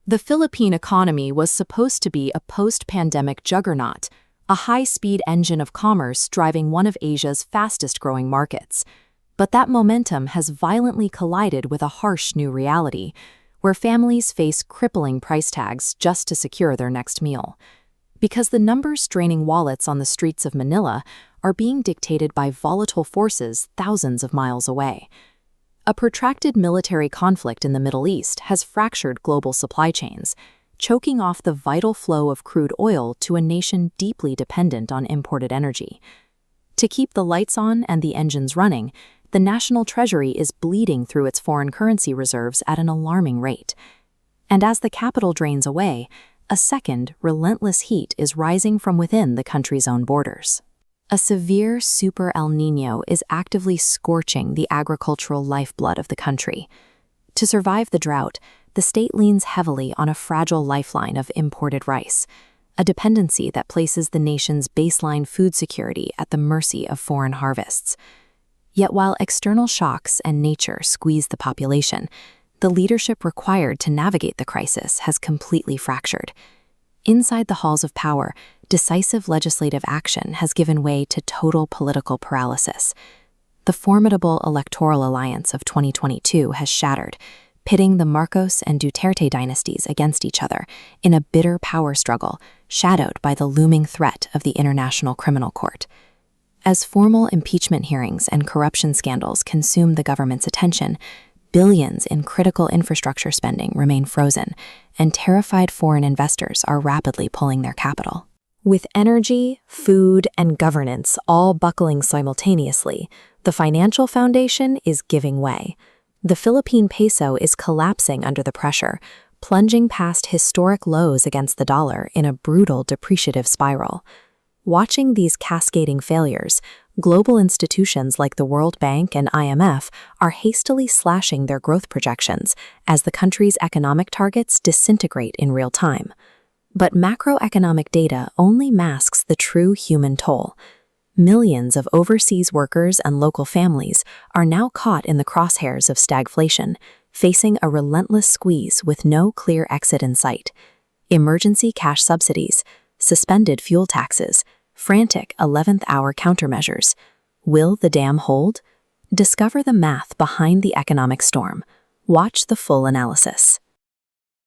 The Philippine economy was supposed to be a post-pandemic juggernaut, a high-speed engine of commerce driving one of Asia's fastest-growing markets. But that momentum has violently collided with a harsh new reality, where families face crippling price tags just to secure their next meal. Because the numbers draining wallets on the streets of Manila are being dictated by volatile forces thousands of miles away. A protracted military conflict in the Middle East has fractured global supply chains, choking off the vital flow of crude oil to a nation deeply dependent on imported energy. To keep the lights on and the engines running, the national treasury is bleeding through its foreign currency reserves at an alarming rate. And as the capital drains away, a second, relentless heat is rising from within the country's own borders. A severe super El Niño is actively scorching the agricultural lifeblood of the country. To survive the drought, the state leans heavily on a fragile lifeline of imported rice, a dependency that places the nation's baseline food security at the mercy of foreign harvests. Yet while external shocks and nature squeeze the population, the leadership required to navigate the crisis has completely fractured. Inside the halls of power, decisive legislative action has given way to total political paralysis. The formidable electoral alliance of 2022 has shattered, pitting the Marcos and Duterte dynasties against each other in a bitter power struggle shadowed by the looming threat of the International Criminal Court. As formal impeachment hearings and corruption scandals consume the government's attention, billions in critical infrastructure spending remain frozen, and terrified foreign investors are rapidly pulling their capital. With energy, food, and governance all buckling simultaneously, the financial foundation is giving way. The Philippine peso is collapsing under the pressure, plunging past historic lows against the dollar in a brutal depreciative spiral. Watching these cascading failures, global institutions like the World Bank and IMF are hastily slashing their growth projections as the country's economic targets disintegrate in real time. But macroeconomic data only masks the true human toll. Millions of overseas workers and local families are now caught in the crosshairs of stagflation, facing a relentless squeeze with no clear exit in sight. Emergency cash subsidies, suspended fuel taxes, frantic 11th-hour countermeasures. Will the dam hold? Discover the math behind the economic storm. Watch the full analysis.